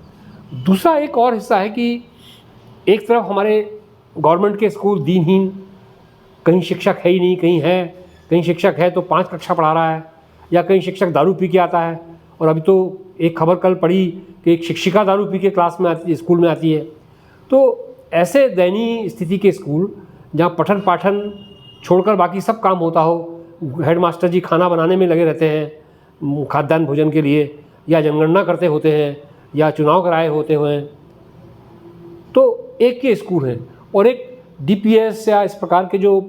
दूसरा एक और हिस्सा है कि एक तरफ हमारे गवर्नमेंट के स्कूल दीनहीन, कहीं शिक्षक है ही नहीं, कहीं है, कहीं शिक्षक है तो 5 कक्षा पढ़ा रहा है, या कहीं शिक्षक दारू पी के आता है। और अभी तो एक खबर कल पड़ी कि एक शिक्षिका दारू पी के क्लास में आती है, स्कूल में आती है। तो ऐसे दयनीय स्थिति के स्कूल जहाँ पठन पाठन छोड़कर बाकी सब काम होता हो, हेडमास्टर जी खाना बनाने में लगे रहते हैं खाद्यान्न भोजन के लिए, या जनगणना करते होते हैं, या चुनाव कराए होते हुए, तो एक ये स्कूल हैं। और एक डीपीएस या इस प्रकार के जो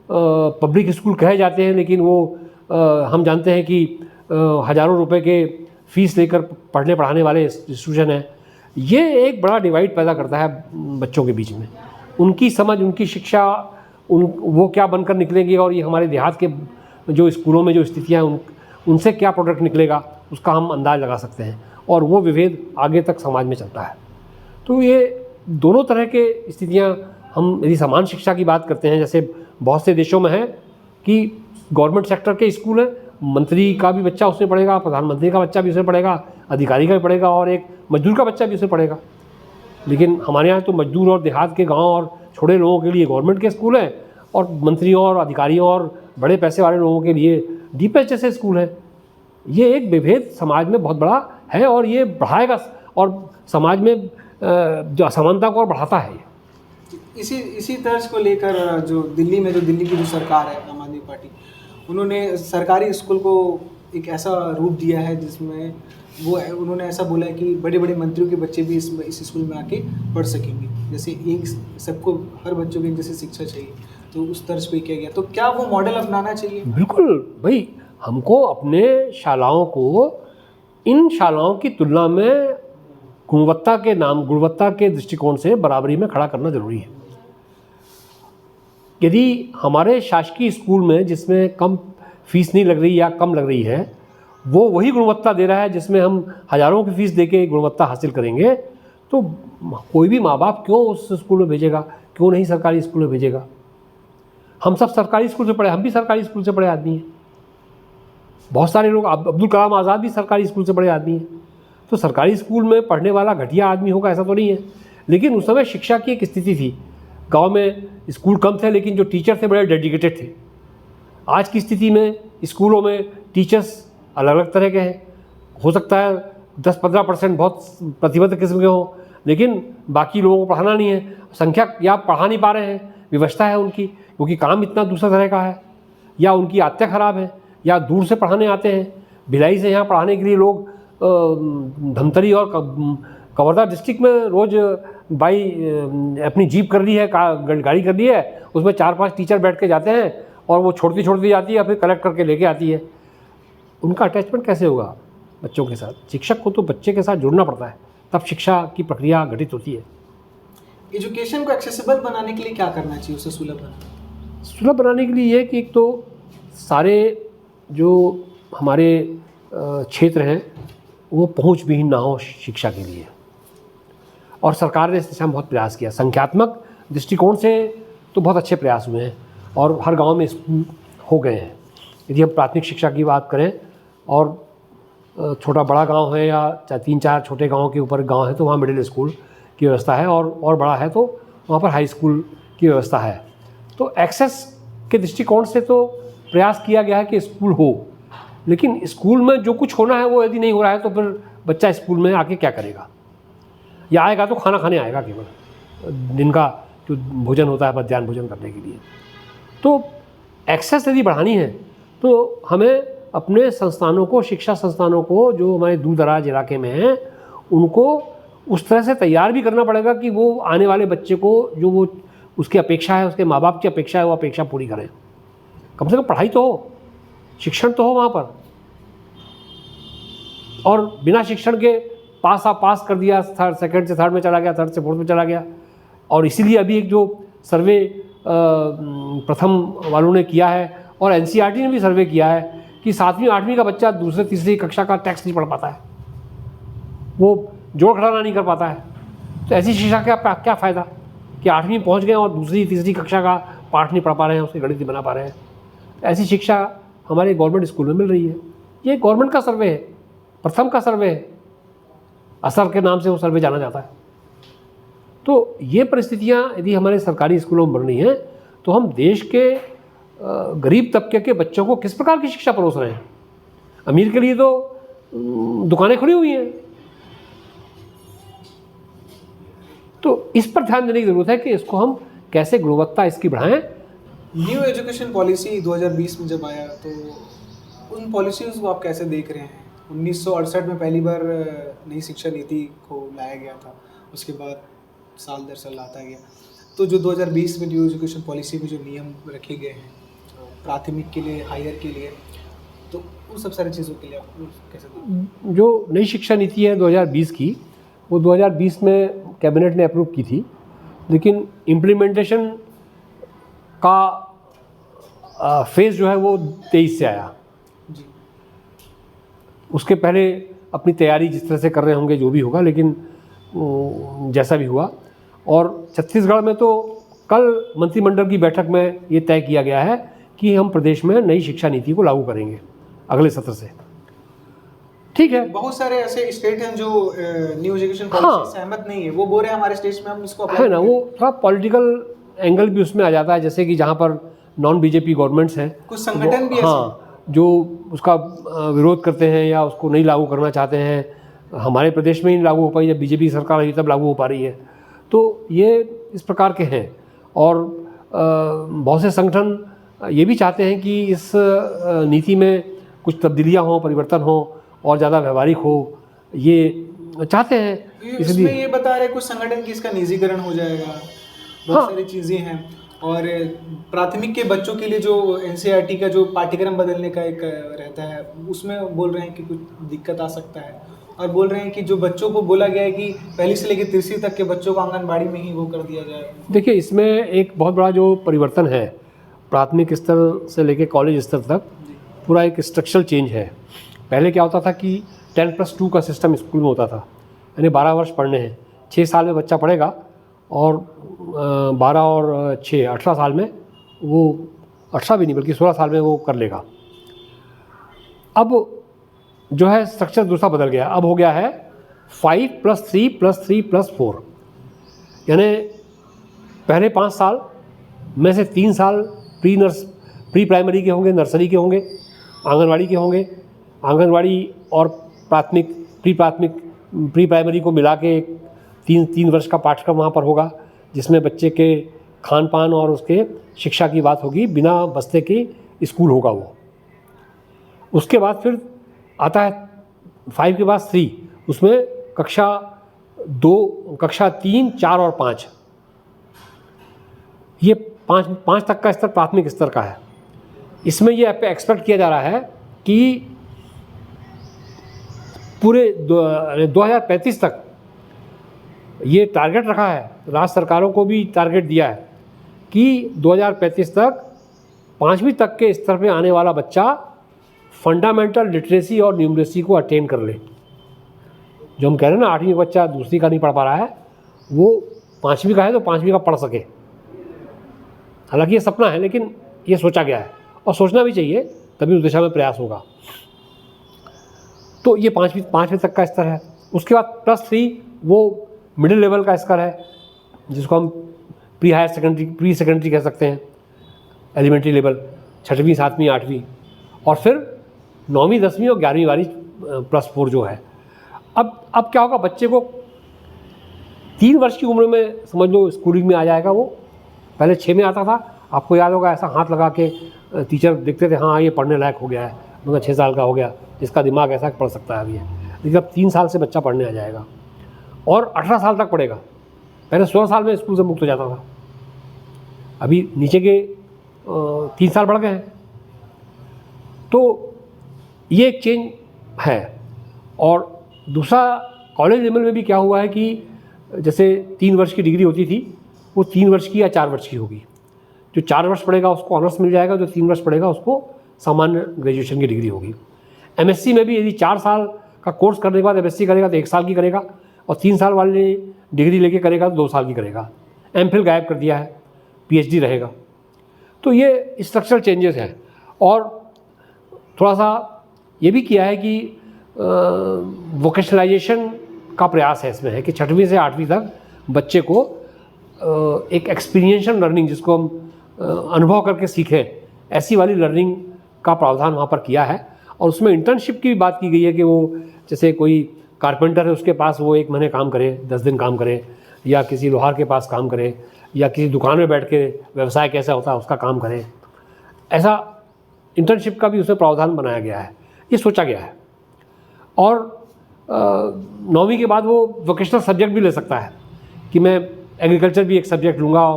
पब्लिक स्कूल कहे जाते हैं, लेकिन वो हम जानते हैं कि हज़ारों रुपए के फीस लेकर पढ़ने पढ़ाने वाले इंस्टीट्यूशन हैं। ये एक बड़ा डिवाइड पैदा करता है बच्चों के बीच में। उनकी समझ, उनकी शिक्षा, वो क्या बनकर निकलेंगे, और ये हमारे देहात के जो स्कूलों में जो स्थितियाँ हैं उनसे क्या प्रोडक्ट निकलेगा, उसका हम अंदाज़ लगा सकते हैं, और वो विभेद आगे तक समाज में चलता है। तो ये दोनों तरह के स्थितियाँ, हम यदि समान शिक्षा की बात करते हैं, जैसे बहुत से देशों में है कि गवर्नमेंट सेक्टर के स्कूल हैं, मंत्री का भी बच्चा उसमें पढ़ेगा, प्रधानमंत्री का बच्चा भी उसमें पढ़ेगा, अधिकारी का भी पढ़ेगा, और एक मजदूर का बच्चा भी उसमें पढ़ेगा। लेकिन हमारे यहाँ तो मजदूर और देहात के गांव और छोटे लोगों के लिए गवर्नमेंट के स्कूल हैं, और मंत्रियों और अधिकारियों और बड़े पैसे वाले लोगों के लिए डीपीएस जैसे स्कूल हैं। ये एक विभेद समाज में बहुत बड़ा है, और ये बढ़ाएगा, और समाज में जो असमानता को और बढ़ाता है। इसी तर्ज को लेकर जो दिल्ली की जो सरकार है, आम आदमी पार्टी, उन्होंने सरकारी स्कूल को एक ऐसा रूप दिया है जिसमें उन्होंने ऐसा बोला है कि बड़े बड़े मंत्रियों के बच्चे भी इस स्कूल में आके पढ़ सकेंगे। जैसे एक सबको, हर बच्चों को एक जैसे शिक्षा चाहिए, तो उस तर्ज पे किया गया। तो क्या वो मॉडल अपनाना चाहिए? बिल्कुल भाई, हमको अपने शालाओं को इन शालाओं की तुलना में गुणवत्ता के दृष्टिकोण से बराबरी में खड़ा करना जरूरी है। यदि हमारे शासकीय स्कूल में जिसमें कम फीस नहीं लग रही या कम लग रही है, वो वही गुणवत्ता दे रहा है जिसमें हम हज़ारों की फीस देके गुणवत्ता हासिल करेंगे, तो कोई भी माँ बाप क्यों उस स्कूल में भेजेगा, क्यों नहीं सरकारी स्कूल में भेजेगा? हम सब सरकारी स्कूल से पढ़े, हम भी सरकारी स्कूल से पढ़े आदमी हैं। बहुत सारे लोग, अब्दुल कलाम आज़ाद भी सरकारी स्कूल से पढ़े आदमी हैं। तो सरकारी स्कूल में पढ़ने वाला घटिया आदमी होगा ऐसा तो नहीं है। लेकिन उस समय शिक्षा की एक स्थिति थी, गांव में स्कूल कम थे लेकिन जो टीचर थे बड़े डेडिकेटेड थे। आज की स्थिति में स्कूलों में टीचर्स अलग अलग तरह के हैं। हो सकता है 10-15% बहुत प्रतिबद्ध किस्म के हों, लेकिन बाकी लोगों को पढ़ाना नहीं है, संख्या या पढ़ा नहीं पा रहे हैं, व्यवस्था है उनकी, क्योंकि काम इतना दूसरा तरह का है, या उनकी आदतें ख़राब हैं, या दूर से पढ़ाने आते हैं। भिलाई से यहाँ पढ़ाने के लिए लोग धमतरी और कवर्धा डिस्ट्रिक्ट में रोज़ अपनी जीप कर ली है, गाड़ी कर ली है, उसमें 4-5 टीचर बैठ के जाते हैं, और वो छोड़ती जाती है, फिर कलेक्ट करके लेके आती है। उनका अटैचमेंट कैसे होगा बच्चों के साथ? शिक्षक को तो बच्चे के साथ जुड़ना पड़ता है, तब शिक्षा की प्रक्रिया घटित होती है। एजुकेशन को एक्सेसिबल बनाने के लिए क्या करना चाहिए, उसे सुलभ बनाने के लिए ये कि एक तो सारे जो हमारे क्षेत्र हैं वो पहुँच विहीन ना हो शिक्षा के लिए, और सरकार ने इस दिशा में बहुत प्रयास किया। संख्यात्मक दृष्टिकोण से तो बहुत अच्छे प्रयास हुए हैं, और हर गांव में स्कूल हो गए हैं। यदि हम प्राथमिक शिक्षा की बात करें, और छोटा बड़ा गांव है या 3-4 छोटे गांव के ऊपर गांव है तो वहाँ मिडिल स्कूल की व्यवस्था है, और बड़ा है तो वहाँ पर हाई स्कूल की व्यवस्था है। तो एक्सेस के दृष्टिकोण से तो प्रयास किया गया है कि स्कूल हो, लेकिन स्कूल में जो कुछ होना है वो यदि नहीं हो रहा है तो फिर बच्चा स्कूल में आके क्या करेगा? या आएगा तो खाना खाने आएगा, केवल दिन का जो भोजन होता है मध्याह्न भोजन करने के लिए। तो एक्सेस यदि बढ़ानी है तो हमें अपने संस्थानों को, शिक्षा संस्थानों को जो हमारे दूर दराज इलाके में हैं, उनको उस तरह से तैयार भी करना पड़ेगा कि वो आने वाले बच्चे को जो वो उसकी अपेक्षा है, उसके माँ बाप की अपेक्षा है, वो अपेक्षा पूरी करें। कम से कम पढ़ाई तो हो, शिक्षण तो हो वहाँ पर। और बिना शिक्षण के पास कर दिया, सेकंड से थर्ड में चला गया, थर्ड से फोर्थ में चला गया। और इसीलिए अभी एक जो सर्वे प्रथम वालों ने किया है और एनसीईआरटी ने भी सर्वे किया है कि 7वीं 8वीं का बच्चा दूसरे तीसरी कक्षा का टेक्स्ट नहीं पढ़ पाता है, वो जोड़ घटाना नहीं कर पाता है। तो ऐसी शिक्षा का क्या फ़ायदा कि 8वीं पहुंच गए और दूसरी तीसरी कक्षा का पाठ नहीं पढ़ पा रहे हैं, उसकी गणित नहीं बना पा रहे हैं। ऐसी शिक्षा हमारे गवर्नमेंट स्कूल में मिल रही है। ये गवर्नमेंट का सर्वे है, प्रथम का सर्वे है, असर के नाम से वो सर्वे जाना जाता है। तो ये परिस्थितियाँ यदि हमारे सरकारी स्कूलों में बन रही हैं तो हम देश के गरीब तबके के बच्चों को किस प्रकार की शिक्षा परोस रहे हैं। अमीर के लिए तो दुकानें खुली हुई हैं। तो इस पर ध्यान देने की ज़रूरत है कि इसको हम कैसे गुणवत्ता इसकी बढ़ाएं। न्यू एजुकेशन पॉलिसी 2020 में जब आया तो उन पॉलिसीज़ को आप कैसे देख रहे हैं? 1968 में पहली बार नई शिक्षा नीति को लाया गया था, उसके बाद साल दर साल आता गया। तो जो 2020 में न्यू एजुकेशन पॉलिसी में जो नियम रखे गए हैं प्राथमिक के लिए, हायर के लिए, तो उन सब सारी चीज़ों के लिए आप कैसे देखें? जो नई शिक्षा नीति है 2020 की, वो 2020 में कैबिनेट ने अप्रूव की थी, लेकिन इम्प्लीमेंटेशन का फेज़ जो है वो 23 से आया। जी। उसके पहले अपनी तैयारी जिस तरह से कर रहे होंगे जो भी होगा, लेकिन जैसा भी हुआ। और छत्तीसगढ़ में तो कल मंत्रिमंडल की बैठक में ये तय किया गया है कि हम प्रदेश में नई शिक्षा नीति को लागू करेंगे अगले सत्र से। ठीक है, बहुत सारे ऐसे स्टेट हैं जो न्यू एजुकेशन पॉलिसी से सहमत नहीं है, वो बोल रहे हैं हमारे स्टेट में हम इसको अप्लाई है ना, वो थोड़ा पॉलिटिकल एंगल भी उसमें आ जाता है। जैसे कि जहाँ पर नॉन बीजेपी गवर्नमेंट्स हैं, कुछ संगठन भी हाँ, जो उसका विरोध करते हैं या उसको नहीं लागू करना चाहते हैं। हमारे प्रदेश में ही लागू हो पाई, जब बीजेपी सरकार आई तब लागू हो पा रही है। तो ये इस प्रकार के हैं। और बहुत से संगठन ये भी चाहते हैं कि इस नीति में कुछ तब्दीलियाँ हों, परिवर्तन हो और ज़्यादा व्यवहारिक हो, ये चाहते हैं। इसमें ये बता रहे कुछ संगठन की इसका निजीकरण हो जाएगा, बहुत सारी चीज़ें हैं। और प्राथमिक के बच्चों के लिए जो एनसीईआरटी का जो पाठ्यक्रम बदलने का एक रहता है, उसमें बोल रहे हैं कि कुछ दिक्कत आ सकता है। और बोल रहे हैं कि जो बच्चों को बोला गया है कि पहली से लेकर तीसरी तक के बच्चों को आंगनबाड़ी में ही वो कर दिया जाए। देखिए, इसमें एक बहुत बड़ा जो परिवर्तन है, प्राथमिक स्तर से लेकर कॉलेज स्तर तक पूरा एक स्ट्रक्चरल चेंज है। पहले क्या होता था कि 10+2 का सिस्टम स्कूल में होता था, यानी 12 वर्ष पढ़ने हैं, 6 साल में बच्चा पढ़ेगा और 12 और 6 18 साल में वो 18 भी नहीं बल्कि 16 साल में वो कर लेगा। अब जो है स्ट्रक्चर दूसरा बदल गया। अब हो गया है 5+3+3+4, यानी पहले 5 साल में से 3 साल प्री प्राइमरी के होंगे, नर्सरी के होंगे, आंगनवाड़ी के होंगे। आंगनवाड़ी और प्राथमिक प्री प्राइमरी को मिला के 3 वर्ष का पाठ्यक्रम वहाँ पर होगा, जिसमें बच्चे के खान पान और उसके शिक्षा की बात होगी। बिना बस्ते की स्कूल होगा वो। उसके बाद फिर आता है 5 के बाद 3, उसमें कक्षा 2, कक्षा 3, 4 और 5, ये 5 तक का स्तर प्राथमिक स्तर का है। इसमें ये एक्सपेक्ट किया जा रहा है कि पूरे 2035 तक ये टारगेट रखा है, राज्य सरकारों को भी टारगेट दिया है कि 2035 तक 5वीं तक के स्तर पे आने वाला बच्चा फंडामेंटल लिटरेसी और न्यूमरेसी को अटेन कर ले। जो हम कह रहे हैं ना, 8वीं बच्चा दूसरी का नहीं पढ़ पा रहा है, वो 5वीं का है तो 5वीं का पढ़ सके। हालांकि ये सपना है, लेकिन ये सोचा गया है और सोचना भी चाहिए, तभी उस दिशा में प्रयास होगा। तो ये 5वीं तक का स्तर है। उसके बाद +3 वो मिडिल लेवल का स्तर है, जिसको हम प्री सेकेंडरी कह सकते हैं, एलिमेंट्री लेवल, 6वीं 7वीं 8वीं, और फिर 9वीं 10वीं और 11वीं वाली +4 जो है। अब क्या होगा, बच्चे को 3 वर्ष की उम्र में समझ लो स्कूलिंग में आ जाएगा। वो पहले 6 में आता था, आपको याद होगा, ऐसा हाथ लगा के टीचर देखते थे, हाँ ये पढ़ने लायक हो गया है, मतलब 6 साल का हो गया, जिसका दिमाग ऐसा पढ़ सकता है अभी है। लेकिन अब 3 साल से बच्चा पढ़ने आ जाएगा और 18 साल तक पढ़ेगा। पहले 16 साल में स्कूल से मुक्त हो जाता था, अभी नीचे के 3 साल बढ़ गए हैं। तो ये एक चेंज है। और दूसरा कॉलेज लेवल में भी क्या हुआ है कि जैसे 3 वर्ष की डिग्री होती थी, वो 3 वर्ष की या 4 वर्ष की होगी। जो 4 वर्ष पढ़ेगा उसको ऑनर्स मिल जाएगा, जो 3 वर्ष पढ़ेगा उसको सामान्य ग्रेजुएशन की डिग्री होगी। एमएससी में भी यदि 4 साल का कोर्स करने के बाद एमएससी करेगा तो 1 साल की करेगा, और 3 साल वाली डिग्री लेके करेगा तो 2 साल की करेगा। एमफिल गायब कर दिया है, पीएचडी रहेगा। तो ये स्ट्रक्चरल चेंजेस हैं। और थोड़ा सा ये भी किया है कि वोकेशनलाइजेशन का प्रयास है इसमें, है कि 6वीं से 8वीं तक बच्चे को एक एक्सपीरियंशियल लर्निंग, जिसको हम अनुभव करके सीखें, ऐसी वाली लर्निंग का प्रावधान वहाँ पर किया है। और उसमें इंटर्नशिप की भी बात की गई है कि वो जैसे कोई कारपेंटर है उसके पास वो 1 महीने काम करे, 10 दिन काम करे, या किसी लोहार के पास काम करे, या किसी दुकान में बैठ के व्यवसाय कैसा होता है उसका काम करे। ऐसा इंटर्नशिप का भी उसमें प्रावधान बनाया गया है, ये सोचा गया है। और 9वीं के बाद वो वोकेशनल सब्जेक्ट भी ले सकता है कि मैं एग्रीकल्चर भी एक सब्जेक्ट लूँगा,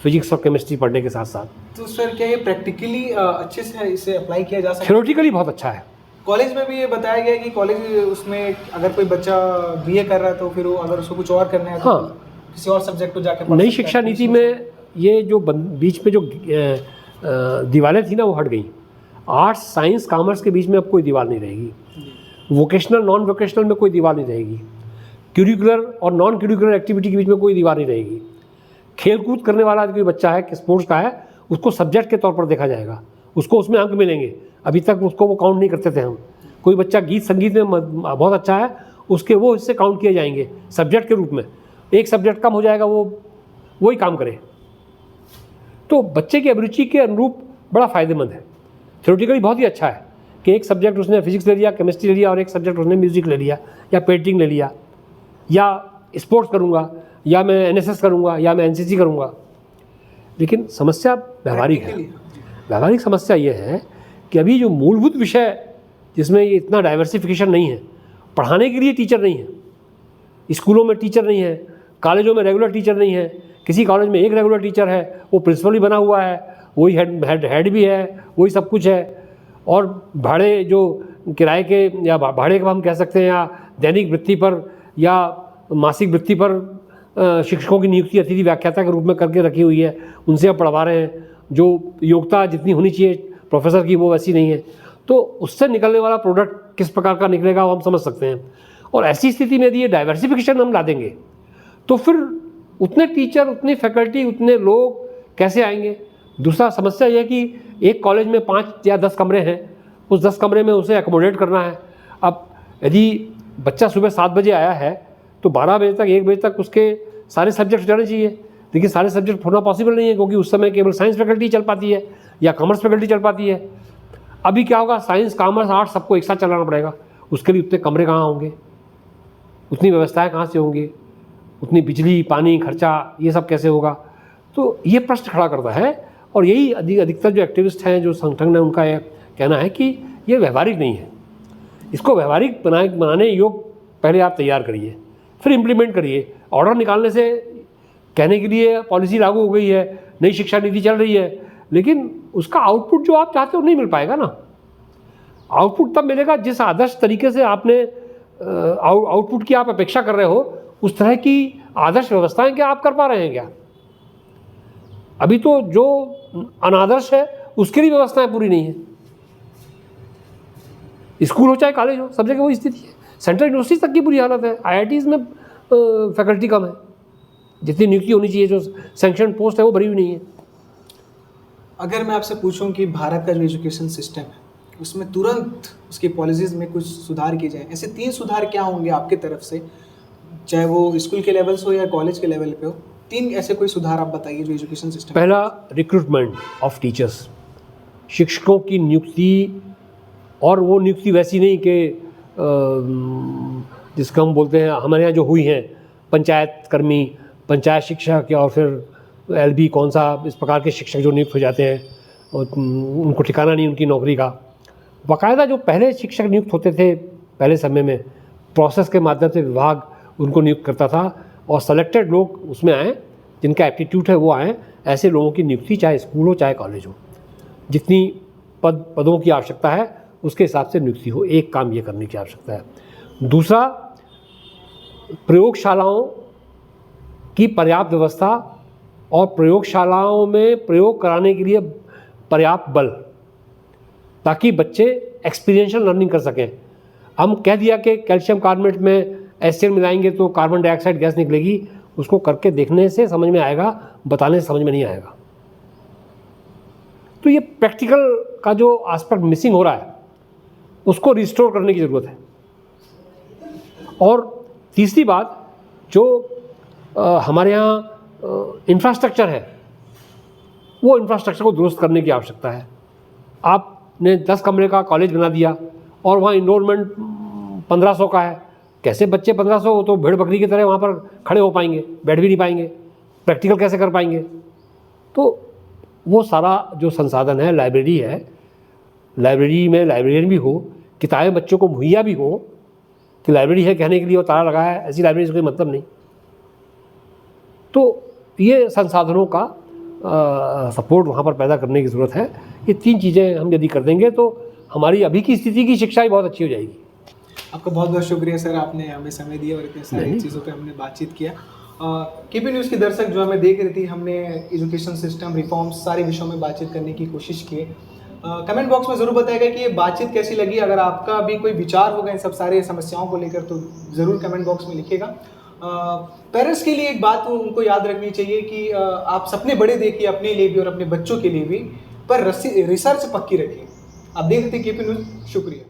फिजिक्स और केमिस्ट्री पढ़ने के साथ साथ। तो सर क्या ये प्रैक्टिकली अच्छे से इसे अप्लाई किया जा सकता है? थ्योरेटिकली बहुत अच्छा है। कॉलेज में भी ये बताया गया है कि कॉलेज उसमें अगर कोई बच्चा बीए कर रहा है तो फिर वो अगर उसको कुछ और करना है तो हाँ, किसी और सब्जेक्ट को जाके पढ़ नई सकता है। शिक्षा नीति में ये जो बीच में जो दीवारें थी ना वो हट गई। आर्ट्स, साइंस, कॉमर्स के बीच में अब कोई दीवार नहीं रहेगी। वोकेशनल, नॉन वोकेशनल में कोई दीवार नहीं रहेगी। करिकुलर और नॉन करिकुलर एक्टिविटी के बीच में कोई दीवार नहीं रहेगी। खेल कूद करने वाला कोई बच्चा है कि स्पोर्ट्स का है, उसको सब्जेक्ट के तौर पर देखा जाएगा, उसको उसमें अंक मिलेंगे। अभी तक उसको वो काउंट नहीं करते थे हम। कोई बच्चा गीत संगीत में बहुत अच्छा है, उसके वो हिस्से काउंट किए जाएंगे सब्जेक्ट के रूप में। एक सब्जेक्ट कम हो जाएगा, वो वही काम करे। तो बच्चे की अभिरुचि के अनुरूप बड़ा फ़ायदेमंद है। थ्योरेटिकली बहुत ही अच्छा है कि एक सब्जेक्ट उसने फिजिक्स ले लिया, केमिस्ट्री ले लिया, और एक सब्जेक्ट उसने म्यूज़िक ले लिया, या पेंटिंग ले लिया, या स्पोर्ट्स करूँगा, या मैं एनएसएस करूँगा, या मैं एनसीसी करूँगा। लेकिन समस्या व्यावहारिक है। व्यावहारिक समस्या ये है कि अभी जो मूलभूत विषय जिसमें ये इतना डाइवर्सिफिकेशन नहीं है, पढ़ाने के लिए टीचर नहीं है, स्कूलों में टीचर नहीं है, कॉलेजों में रेगुलर टीचर नहीं है। किसी कॉलेज में एक रेगुलर टीचर है, वो प्रिंसिपल भी बना हुआ है, वही हेड भी है, वही सब कुछ है। और भाड़े जो किराए के या भाड़े का हम कह सकते हैं, या दैनिक वृत्ति पर या मासिक वृत्ति पर शिक्षकों की नियुक्ति अतिथि व्याख्याता के रूप में करके रखी हुई है, उनसे हम पढ़वा रहे हैं। जो योग्यता जितनी होनी चाहिए प्रोफेसर की वो वैसी नहीं है। तो उससे निकलने वाला प्रोडक्ट किस प्रकार का निकलेगा वो हम समझ सकते हैं। और ऐसी स्थिति में यदि ये डाइवर्सिफिकेशन हम ला देंगे तो फिर उतने टीचर, उतनी फैकल्टी, उतने लोग कैसे आएंगे। दूसरा समस्या यह है कि एक कॉलेज में 5 या 10 कमरे हैं, उस 10 कमरे में उसे एकोमोडेट करना है। अब यदि बच्चा सुबह 7 बजे आया है तो 12 बजे तक, 1 बजे तक उसके सारे सब्जेक्ट जाने चाहिए। लेकिन सारे सब्जेक्ट होना पॉसिबल नहीं है, क्योंकि उस समय केवल साइंस फैकल्टी चल पाती है या कॉमर्स फैकल्टी चल पाती है। अभी क्या होगा, साइंस, कॉमर्स, आर्ट्स सबको एक साथ चलाना पड़ेगा। उसके लिए उतने कमरे कहाँ होंगे, उतनी व्यवस्थाएं कहाँ से होंगी, उतनी बिजली, पानी, खर्चा, ये सब कैसे होगा। तो ये प्रश्न खड़ा करता है। और यही अधिकतर जो एक्टिविस्ट हैं, जो संगठन है, उनका यह कहना है कि ये व्यवहारिक नहीं है। इसको व्यवहारिक बनाने योग्य पहले आप तैयार करिए, फिर इम्प्लीमेंट करिए। ऑर्डर निकालने से कहने के लिए पॉलिसी लागू हो गई है, नई शिक्षा नीति चल रही है, लेकिन उसका आउटपुट जो आप चाहते हो नहीं मिल पाएगा ना। आउटपुट तब मिलेगा जिस आदर्श तरीके से आपने आउटपुट की आप अपेक्षा कर रहे हो, उस तरह की आदर्श व्यवस्थाएं क्या आप कर पा रहे हैं क्या। अभी तो जो अनादर्श है उसके लिए व्यवस्थाएं पूरी नहीं है। स्कूल हो चाहे कॉलेज हो, सब जगह वही स्थिति है। सेंट्रल यूनिवर्सिटी तक की बुरी हालत है। आईआईटीज़ में फैकल्टी कम है, जितनी नियुक्ति होनी चाहिए, जो सैंक्शन पोस्ट है वो भरी हुई नहीं है। अगर मैं आपसे पूछूं कि भारत का जो एजुकेशन सिस्टम है उसमें तुरंत उसकी पॉलिसीज़ में कुछ सुधार किए जाए, ऐसे 3 सुधार क्या होंगे आपके तरफ से, चाहे वो स्कूल के लेवल से हो या कॉलेज के लेवल पे हो? 3 ऐसे कोई सुधार आप बताइए जो एजुकेशन सिस्टम। पहला, रिक्रूटमेंट ऑफ टीचर्स, शिक्षकों की नियुक्ति। और वो नियुक्ति वैसी नहीं कि जिसको हम बोलते हैं, हमारे यहाँ जो हुई हैं पंचायत कर्मी, पंचायत शिक्षक, या और फिर एलबी कौन सा, इस प्रकार के शिक्षक जो नियुक्त हो जाते हैं और उनको ठिकाना नहीं उनकी नौकरी का। बाकायदा जो पहले शिक्षक नियुक्त होते थे पहले समय में, प्रोसेस के माध्यम से विभाग उनको नियुक्त करता था, और सेलेक्टेड लोग उसमें आए जिनका एप्टीट्यूड है वो आए। ऐसे लोगों की नियुक्ति चाहे स्कूल हो चाहे कॉलेज हो, जितनी पदों की आवश्यकता है उसके हिसाब से नियुक्ति हो। एक काम ये करने की आवश्यकता है। दूसरा, प्रयोगशालाओं की पर्याप्त व्यवस्था और प्रयोगशालाओं में प्रयोग कराने के लिए पर्याप्त बल, ताकि बच्चे एक्सपीरियंशियल लर्निंग कर सकें। हम कह दिया कि कैल्शियम कार्बोनेट में HCl मिलाएंगे तो कार्बन डाइऑक्साइड गैस निकलेगी, उसको करके देखने से समझ में आएगा, बताने से समझ में नहीं आएगा। तो ये प्रैक्टिकल का जो एस्पेक्ट मिसिंग हो रहा है उसको रिस्टोर करने की ज़रूरत है। और तीसरी बात, जो हमारे यहाँ इंफ्रास्ट्रक्चर है, वो इंफ्रास्ट्रक्चर को दुरुस्त करने की आवश्यकता है। आपने 10 कमरे का कॉलेज बना दिया और वहाँ इनरोलमेंट 1500 का है, कैसे बच्चे 1500 तो भेड़ बकरी की तरह वहाँ पर खड़े हो पाएंगे, बैठ भी नहीं पाएंगे, प्रैक्टिकल कैसे कर पाएंगे? तो वो सारा जो संसाधन है, लाइब्रेरी है, लाइब्रेरी में लाइब्रेरियन भी हो, किताबें बच्चों को मुहैया भी हो कि लाइब्रेरी है कहने के लिए वो ताला लगा है, ऐसी लाइब्रेरी से कोई मतलब नहीं। तो ये संसाधनों का सपोर्ट वहाँ पर पैदा करने की ज़रूरत है। ये 3 चीज़ें हम यदि कर देंगे तो हमारी अभी की स्थिति की शिक्षा ही बहुत अच्छी हो जाएगी। आपका बहुत बहुत शुक्रिया सर, आपने हमें समय दिया और इतने सारी चीज़ों पे हमने बातचीत किया। केपी न्यूज़ के दर्शक जो हमें देख रहे थे, हमने एजुकेशन सिस्टम रिफॉर्म्स सारे विषयों में बातचीत करने की कोशिश की। कमेंट बॉक्स में ज़रूर बताएगा कि ये बातचीत कैसी लगी। अगर आपका भी कोई विचार होगा इन सब सारे समस्याओं को लेकर तो ज़रूर कमेंट बॉक्स में लिखिएगा। पेरेंट्स के लिए एक बात उनको याद रखनी चाहिए कि आप सपने बड़े देखिए अपने लिए भी और अपने बच्चों के लिए भी, पर रिसर्च पक्की रखिए। आप देख रहे थे केपी न्यूज़, शुक्रिया।